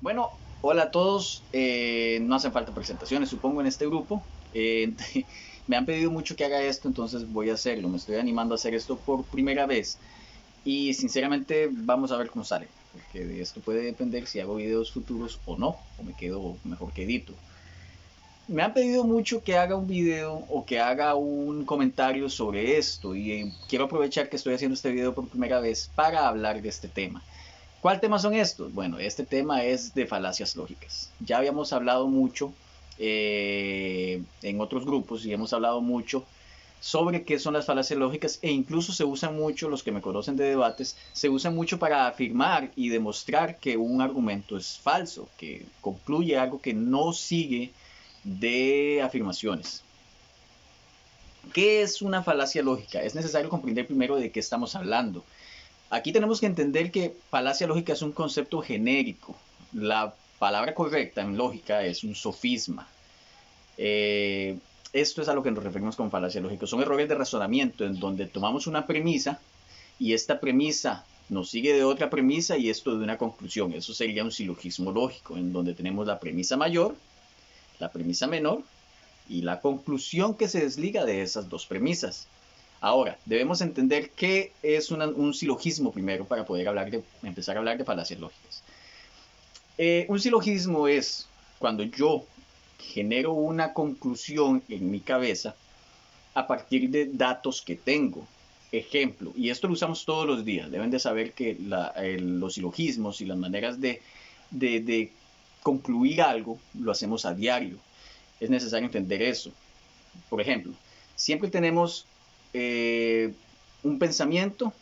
Bueno, hola a todos. No hacen falta presentaciones, supongo, en este grupo. Eh, Me han pedido mucho que haga esto, entonces voy a hacerlo. Me estoy animando a hacer esto por primera vez. Y sinceramente vamos a ver cómo sale. Porque de esto puede depender si hago videos futuros o no. O me quedo mejor que edito. Me han pedido mucho que haga un video o que haga un comentario sobre esto. Y quiero aprovechar que estoy haciendo este video por primera vez para hablar de este tema. ¿Cuál tema son estos? Bueno, este tema es de falacias lógicas. Ya habíamos hablado mucho en otros grupos y hemos hablado mucho sobre qué son las falacias lógicas e incluso se usan mucho, los que me conocen de debates, se usan mucho para afirmar y demostrar que un argumento es falso, que concluye algo que no sigue de afirmaciones. ¿Qué es una falacia lógica? Es necesario comprender primero de qué estamos hablando. Aquí tenemos que entender que falacia lógica es un concepto genérico. La palabra correcta en lógica es un sofisma. Eh, Esto es a lo que nos referimos con falacia lógica. Son errores de razonamiento en donde tomamos una premisa y esta premisa nos sigue de otra premisa y esto de una conclusión. Eso sería un silogismo lógico, en donde tenemos la premisa mayor, la premisa menor y la conclusión que se desliga de esas dos premisas. Ahora, debemos entender qué es un silogismo primero para poder empezar a hablar de falacias lógicas. Un silogismo es cuando yo genero una conclusión en mi cabeza a partir de datos que tengo. Ejemplo, y esto lo usamos todos los días, deben de saber que los silogismos y las maneras de concluir algo lo hacemos a diario. Es necesario entender eso. Por ejemplo, siempre tenemos eh, un pensamiento,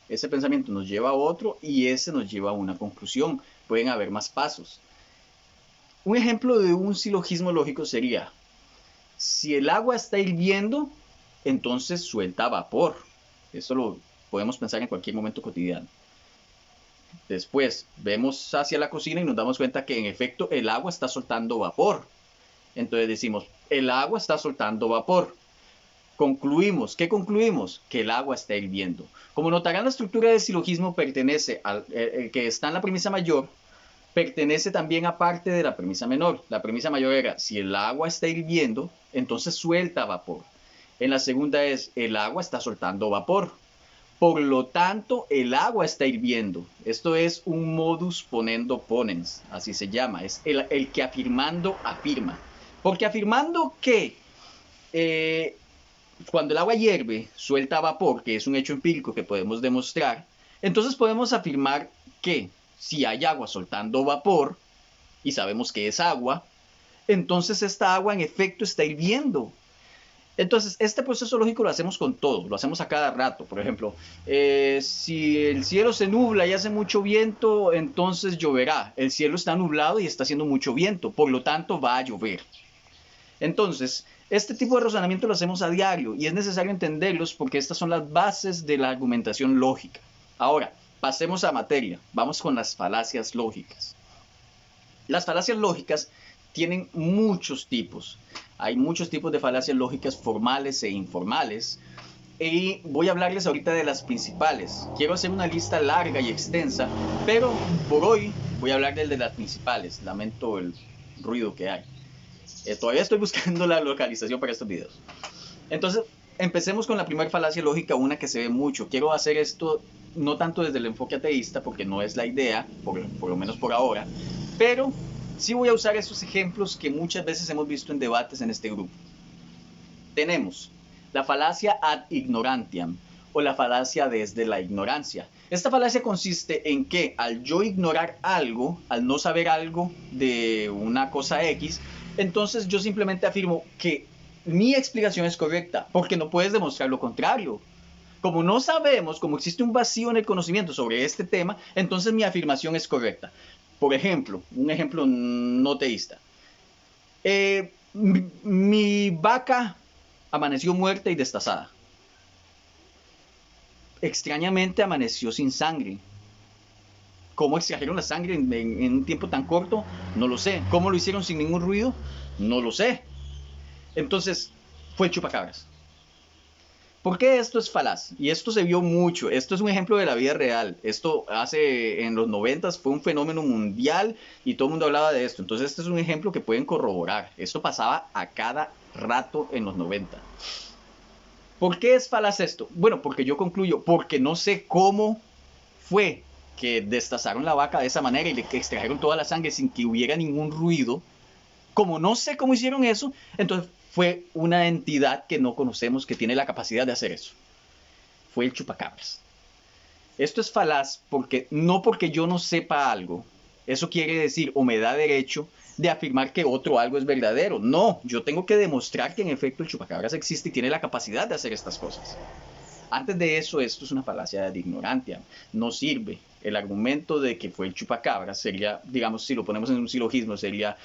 ese pensamiento nos lleva a otro y ese nos lleva a una conclusión. Pueden haber más pasos. Un ejemplo de un silogismo lógico sería, si el agua está hirviendo, entonces suelta vapor. Eso lo podemos pensar en cualquier momento cotidiano. Después vemos hacia la cocina y nos damos cuenta que en efecto el agua está soltando vapor. Entonces decimos, el agua está soltando vapor. Concluimos, ¿qué concluimos? Que el agua está hirviendo. Como notarán, la estructura del silogismo pertenece al que está en la premisa mayor, pertenece también a parte de la premisa menor. La premisa mayor era, si el agua está hirviendo, entonces suelta vapor. En la segunda es, el agua está soltando vapor. Por lo tanto, el agua está hirviendo. Esto es un modus ponendo ponens, así se llama. Es el que afirmando afirma. Porque afirmando que eh, cuando el agua hierve, suelta vapor, que es un hecho empírico que podemos demostrar, entonces podemos afirmar que si hay agua soltando vapor, y sabemos que es agua, entonces esta agua en efecto está hirviendo. Entonces, este proceso lógico lo hacemos con todo, lo hacemos a cada rato. Por ejemplo, si el cielo se nubla y hace mucho viento, entonces lloverá. El cielo está nublado y está haciendo mucho viento, por lo tanto va a llover. Entonces, este tipo de razonamiento lo hacemos a diario y es necesario entenderlos porque estas son las bases de la argumentación lógica. Ahora, pasemos a materia. Vamos con las falacias lógicas. Las falacias lógicas tienen muchos tipos. Hay muchos tipos de falacias lógicas formales e informales. Y voy a hablarles ahorita de las principales. Quiero hacer una lista larga y extensa, pero por hoy voy a hablarles de las principales. Lamento el ruido que hay. Todavía estoy buscando la localización para estos videos. Entonces, empecemos con la primera falacia lógica, una que se ve mucho. Quiero hacer esto no tanto desde el enfoque ateísta, porque no es la idea, por lo menos por ahora, pero sí voy a usar esos ejemplos que muchas veces hemos visto en debates en este grupo. Tenemos la falacia ad ignorantiam o la falacia desde la ignorancia. Esta falacia consiste en que al yo ignorar algo, al no saber algo de una cosa X, entonces yo simplemente afirmo que mi explicación es correcta, porque no puedes demostrar lo contrario. Como no sabemos, como existe un vacío en el conocimiento sobre este tema, entonces mi afirmación es correcta. Por ejemplo, un ejemplo no teísta. Mi vaca amaneció muerta y destazada. Extrañamente amaneció sin sangre. ¿Cómo extrajeron la sangre en un tiempo tan corto? No lo sé. ¿Cómo lo hicieron sin ningún ruido? No lo sé. Entonces, fue chupacabras. ¿Por qué esto es falaz? Y esto se vio mucho. Esto es un ejemplo de la vida real. Esto en los 90 fue un fenómeno mundial y todo el mundo hablaba de esto. Entonces este es un ejemplo que pueden corroborar. Esto pasaba a cada rato en los 90. ¿Por qué es falaz esto? Bueno, porque yo concluyo, porque no sé cómo fue que destazaron la vaca de esa manera y le extrajeron toda la sangre sin que hubiera ningún ruido. Como no sé cómo hicieron eso, entonces fue una entidad que no conocemos que tiene la capacidad de hacer eso. Fue el chupacabras. Esto es falaz porque no porque yo no sepa algo, eso quiere decir o me da derecho de afirmar que otro algo es verdadero. No, yo tengo que demostrar que en efecto el chupacabras existe y tiene la capacidad de hacer estas cosas. Antes de eso, esto es una falacia de ignorancia. No sirve. El argumento de que fue el chupacabras sería, digamos, si lo ponemos en un silogismo, sería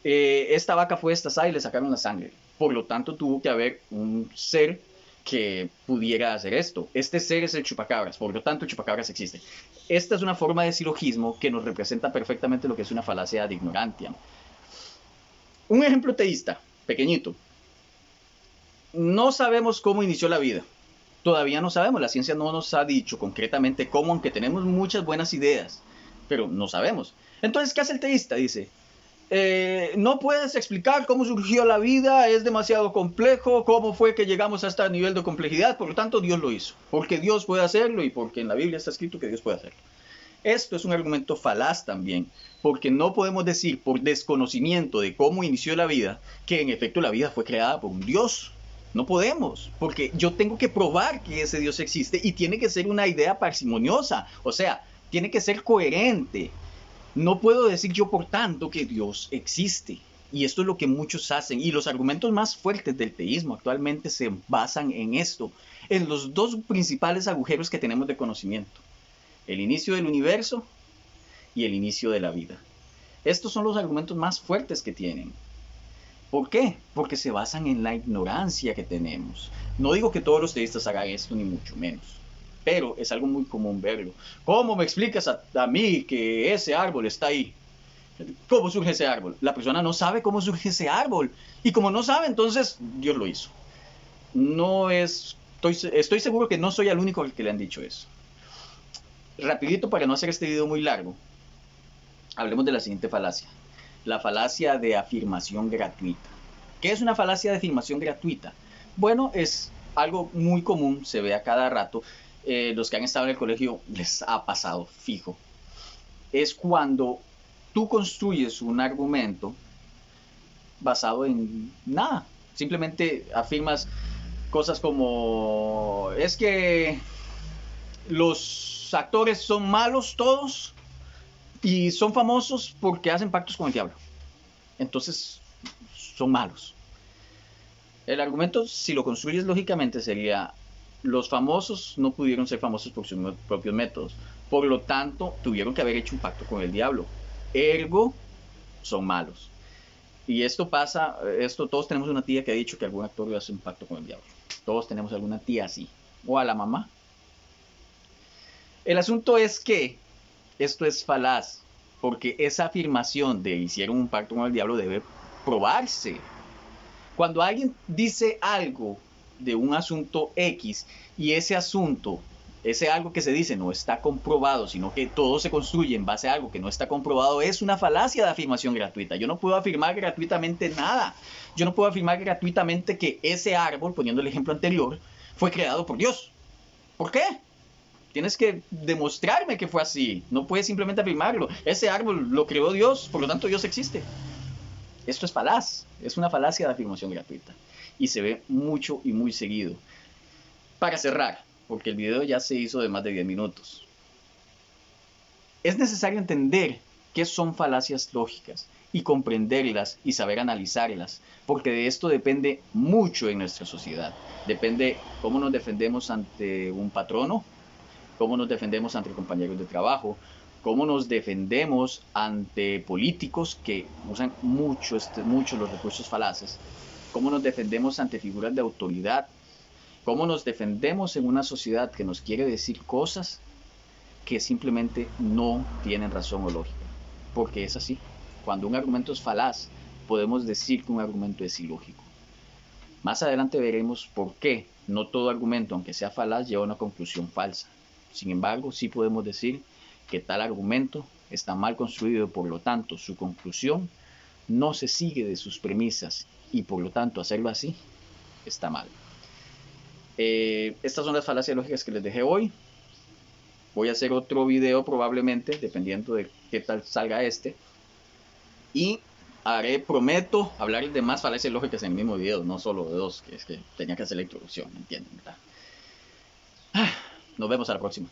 esta vaca fue destazada y le sacaron la sangre. Por lo tanto, tuvo que haber un ser que pudiera hacer esto. Este ser es el chupacabras, por lo tanto el chupacabras existe. Esta es una forma de silogismo que nos representa perfectamente lo que es una falacia de ignorancia. Un ejemplo teísta, pequeñito. No sabemos cómo inició la vida. Todavía no sabemos, la ciencia no nos ha dicho concretamente cómo, aunque tenemos muchas buenas ideas, pero no sabemos. Entonces, ¿qué hace el teísta? Dice, no puedes explicar cómo surgió la vida, es demasiado complejo, cómo fue que llegamos a este nivel de complejidad, por lo tanto Dios lo hizo, porque Dios puede hacerlo y porque en la Biblia está escrito que Dios puede hacerlo. Esto es un argumento falaz también, porque no podemos decir por desconocimiento de cómo inició la vida, que en efecto la vida fue creada por un Dios. No podemos, porque yo tengo que probar que ese Dios existe y tiene que ser una idea parsimoniosa, o sea, tiene que ser coherente. No puedo decir yo, por tanto, que Dios existe. Y esto es lo que muchos hacen. Y los argumentos más fuertes del teísmo actualmente se basan en esto, en los dos principales agujeros que tenemos de conocimiento. El inicio del universo y el inicio de la vida. Estos son los argumentos más fuertes que tienen. ¿Por qué? Porque se basan en la ignorancia que tenemos. No digo que todos los teístas hagan esto, ni mucho menos. Pero es algo muy común verlo. ¿Cómo me explicas a mí que ese árbol está ahí? ¿Cómo surge ese árbol? La persona no sabe cómo surge ese árbol. Y como no sabe, entonces Dios lo hizo. Estoy seguro que no soy el único al que le han dicho eso. Rapidito, para no hacer este video muy largo, hablemos de la siguiente falacia. La falacia de afirmación gratuita. ¿Qué es una falacia de afirmación gratuita? Bueno, es algo muy común, se ve a cada rato. Los que han estado en el colegio les ha pasado fijo. Es cuando tú construyes un argumento basado en nada. Simplemente afirmas cosas como, es que los actores son malos todos y son famosos porque hacen pactos con el diablo. Entonces, son malos. El argumento, si lo construyes lógicamente, sería, los famosos no pudieron ser famosos por sus propios métodos. Por lo tanto, tuvieron que haber hecho un pacto con el diablo. Ergo, son malos. Y esto pasa, todos tenemos una tía que ha dicho que algún actor hace un pacto con el diablo. Todos tenemos alguna tía así. O a la mamá. El asunto es que esto es falaz, porque esa afirmación de hicieron un pacto con el diablo debe probarse. Cuando alguien dice algo de un asunto X y ese asunto, ese algo que se dice no está comprobado, sino que todo se construye en base a algo que no está comprobado, es una falacia de afirmación gratuita. Yo no puedo afirmar gratuitamente nada. Yo no puedo afirmar gratuitamente que ese árbol, poniendo el ejemplo anterior, fue creado por Dios. ¿Por qué? Tienes que demostrarme que fue así. No puedes simplemente afirmarlo. Ese árbol lo creó Dios, por lo tanto Dios existe. Esto es falaz. Es una falacia de afirmación gratuita. Y se ve mucho y muy seguido. Para cerrar, porque el video ya se hizo de más de 10 minutos. Es necesario entender qué son falacias lógicas y comprenderlas y saber analizarlas, porque de esto depende mucho en nuestra sociedad. Depende cómo nos defendemos ante un patrono, cómo nos defendemos ante compañeros de trabajo, cómo nos defendemos ante políticos que usan mucho los recursos falaces, cómo nos defendemos ante figuras de autoridad, cómo nos defendemos en una sociedad que nos quiere decir cosas que simplemente no tienen razón o lógica, porque es así. Cuando un argumento es falaz, podemos decir que un argumento es ilógico. Más adelante veremos por qué no todo argumento, aunque sea falaz, lleva a una conclusión falsa. Sin embargo, sí podemos decir que tal argumento está mal construido, por lo tanto, su conclusión no se sigue de sus premisas y por lo tanto hacerlo así está mal. Estas son las falacias lógicas que les dejé hoy. Voy a hacer otro video probablemente, dependiendo de qué tal salga este. Y prometo hablar de más falacias lógicas en el mismo video, no solo de dos, que es que tenía que hacer la introducción, ¿entienden? Nos vemos a la próxima.